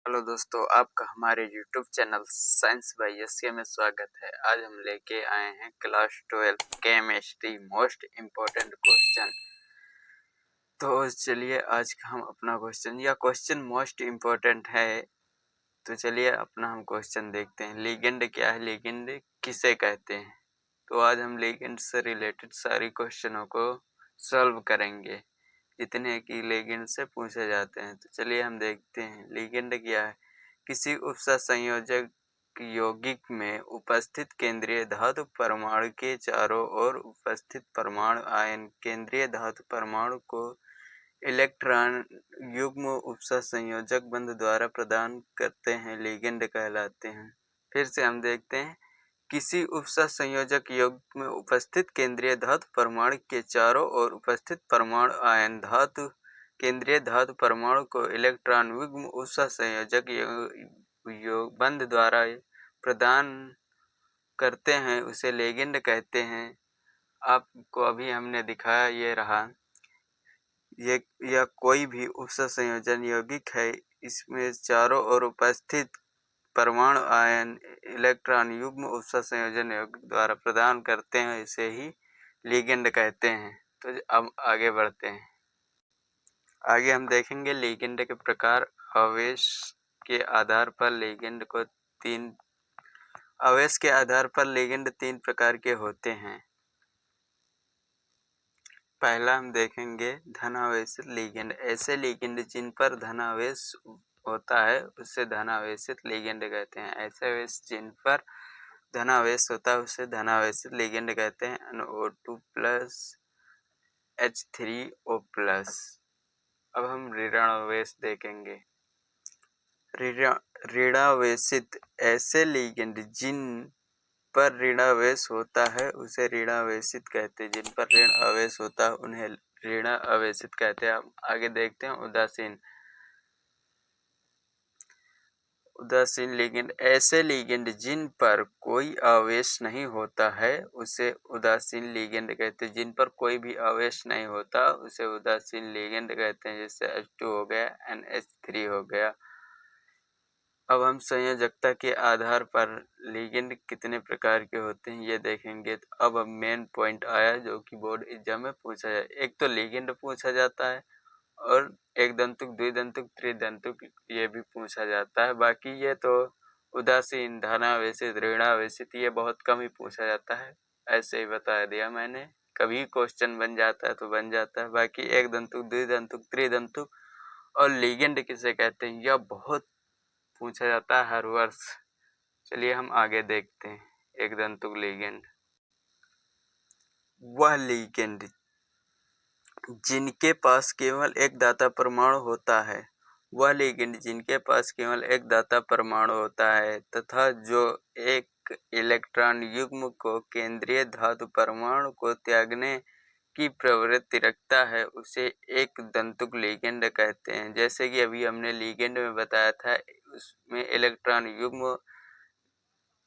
Hello दोस्तों, आपका हमारे YouTube channel science by SK में स्वागत है। आज हम लेके आए हैं class 12 chemistry most important question. तो चलिए आज का हम अपना क्वेश्चन मोस्ट इम्पोर्टेंट है। तो चलिए अपना हम क्वेश्चन देखते हैं। लिगेंड क्या है, लिगेंड किसे कहते हैं। तो आज हम लिगेंड से रिलेटेड सारी क्वेश्चनों को सॉल्व करेंगे जितने कि लिगेंड से पूछे जाते हैं। तो चलिए हम देखते हैं लिगेंड क्या है। किसी उपसंयोजक यौगिक में उपस्थित केंद्रीय धातु परमाणु के चारों ओर उपस्थित परमाणु आयन केंद्रीय धातु परमाणु को इलेक्ट्रॉन युग्म उपसंयोजक बंध द्वारा प्रदान करते हैं, लिगेंड कहलाते हैं। फिर से हम देखते हैं, किसी उपसंयोजक यौगिक में उपस्थित केंद्रीय धातु परमाणु के चारों ओर उपस्थित परमाणु आयन धातु केंद्रीय धातु परमाणु को इलेक्ट्रॉन युग्म उपसंयोजक बंध द्वारा प्रदान करते हैं, उसे लिगेंड कहते हैं। आपको अभी हमने दिखाया, ये रहा। यह कोई भी उपसंयोजन यौगिक है, इसमें चारों ओर उपस्थित परमाणु आयन इलेक्ट्रॉन युग्म उपसंयोजन यौगिक द्वारा प्रदान करते हैं, इसे ही लिगेंड कहते हैं। तो अब आगे बढ़ते हैं। आगे हम देखेंगे लिगेंड के प्रकार। आवेश के आधार पर लिगेंड को आवेश के आधार पर लिगेंड 3 प्रकार के होते हैं। पहला हम देखेंगे धनावेशित लिगेंड। ऐसे लिगेंड जिन पर धनावेश होता है उसे धनावेशित लिगेंड कहते हैं। ऐसे आवेश जिन पर धनावेश होता है उसे धनावेशित लिगेंड कहते हैं। NO2+ H3O+। अब हम ऋणावेश देखेंगे। ऋणावेशित ऐसे लिगेंड जिन पर ऋणावेश होता है उसे ऋणावेशित कहते हैं। जिन पर ऋण आवेश होता है उन्हें ऋणावेशित कहते हैं। अब आगे देखते हैं उदासीन लिगेंड। ऐसे लिगेंड जिन पर कोई आवेश नहीं होता है उसे उदासीन लिगेंड कहते हैं। जिन पर कोई भी आवेश नहीं होता उसे उदासीन लिगेंड कहते हैं। जैसे H2 हो गया, NH3 हो गया। अब हम संयोजकता के आधार पर लिगेंड कितने प्रकार के होते हैं ये देखेंगे। तो अब मेन पॉइंट आया जो कि बोर्ड एग्जाम में पूछा जाए। एक तो लिगेंड पूछा जाता है और एक दंतुक, द्विदंतुक, त्रिदंतुक ये भी पूछा जाता है। बाकी ये तो उदासीन, धनावेशित, ऋणावेशित ये बहुत कम ही पूछा जाता है। ऐसे ही बता दिया मैंने। कभी क्वेश्चन बन जाता है तो बन जाता है। बाकी एक दंतुक, द्विदंतुक, त्रिदंतुक और लिगेंड किसे कहते हैं यह बहुत पूछा जाता है हर वर्ष। चलिए हम आगे देखते हैं। एक दंतुक लिगेंड वह लिगेंड जिनके पास केवल एक दाता परमाणु होता है। वह लिगेंड जिनके पास केवल एक दाता परमाणु होता है तथा जो एक इलेक्ट्रॉन युग्म को केंद्रीय धातु परमाणु को त्यागने की प्रवृत्ति रखता है उसे एक दंतुक लिगेंड कहते हैं। जैसे कि अभी हमने लिगेंड में बताया था, उसमें इलेक्ट्रॉन युग्म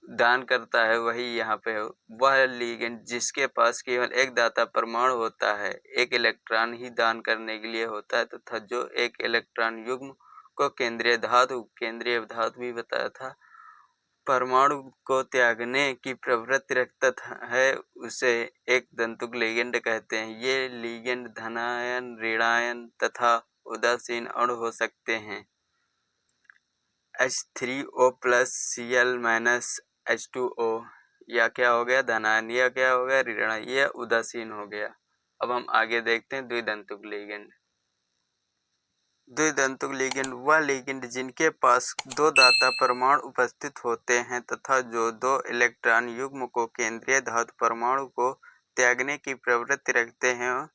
दान करता है, वही यहाँ पे वह लिगेंड जिसके पास केवल एक दाता परमाणु होता है, एक इलेक्ट्रॉन ही दान करने के लिए होता है तथा जो एक इलेक्ट्रॉन युग्म को केंद्रीय धातु भी बताया था परमाणु को त्यागने की प्रवृत्ति रखता है, उसे एक दंतुक लिगेंड कहते हैं। ये लिगेंड धनायन, ऋणायन तथा उदासीन अणु हो सकते हैं। H3O+Cl- H2O या क्या हो गया धनायन, या क्या हो गया ऋणायन, यह उदासीन हो गया। अब हम आगे देखते हैं द्विदंतुक लिगेंड। द्विदंतुक लिगेंड वह लिगेंड जिनके पास दो दाता परमाणु उपस्थित होते हैं तथा जो दो इलेक्ट्रॉन युग्म को केंद्रीय धातु परमाणु को त्यागने की प्रवृत्ति रखते हैं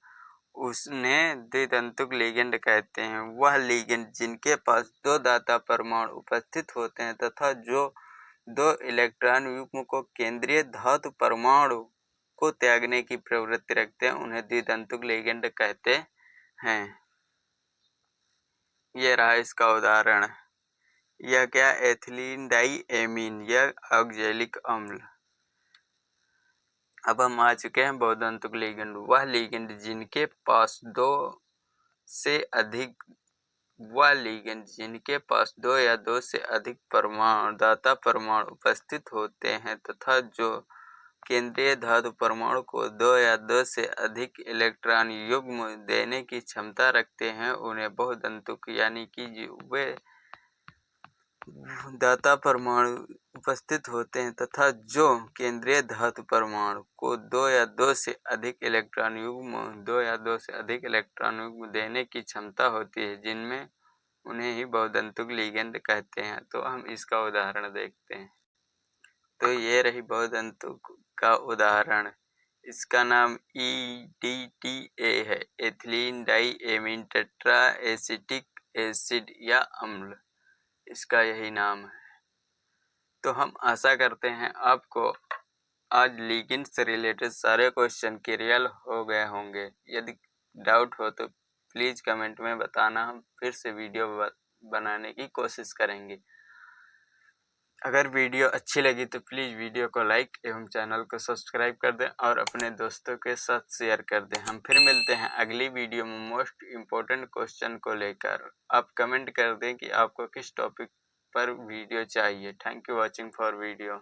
उन्हें द्विदंतुक लिगेंड कहते हैं। वह लिगेंड जिनके पास दो दाता परमाणु उपस्थित होते हैं तथा जो दो इलेक्ट्रॉन युग्म को केंद्रीय धातु परमाणु को त्यागने की प्रवृत्ति रखते हैं उन्हें द्विदंतुक लिगेंड कहते हैं। यह रहा इसका उदाहरण। यह क्या, एथिलीन डाई एमीन, यह ऑक्जेलिक अम्ल। अब हम आ चुके हैं बहुदंतुक लिगेंड। वह लिगेंड जिनके पास दो से अधिक वह लिगेंड जिनके पास 2 या 2 से अधिक दाता परमाणु उपस्थित होते हैं तथा जो केंद्रीय धातु परमाणु को 2 या 2 से अधिक इलेक्ट्रॉन युग्म देने की क्षमता रखते हैं, उन्हें बहुदंतुक यानी कि वे दाता परमाणु उपस्थित होते हैं तथा जो केंद्रीय धातु परमाणु को 2 या 2 से अधिक इलेक्ट्रॉन युग्म देने की क्षमता होती है, जिनमें उन्हें ही बहुदंतुक लिगेंड कहते हैं। तो हम इसका उदाहरण देखते हैं। तो ये रही बहुदंतुक का उदाहरण। इसका नाम EDTA है, ethylene diamine tetra acetic acid या अम्ल, इसका यही नाम है। तो हम आशा करते हैं आपको आज लिगेंड से रिलेटेड सारे क्वेश्चन क्लियर हो गए होंगे। यदि डाउट हो तो प्लीज़ कमेंट में बताना, हम फिर से वीडियो बनाने की कोशिश करेंगे। अगर वीडियो अच्छी लगी तो प्लीज़ वीडियो को लाइक एवं चैनल को सब्सक्राइब कर दें और अपने दोस्तों के साथ शेयर कर दें। हम फिर मिलते हैं अगली वीडियो में मोस्ट इम्पोर्टेंट क्वेश्चन को लेकर। आप कमेंट कर दें कि आपको किस टॉपिक पर वीडियो चाहिए। Thank you watching for video.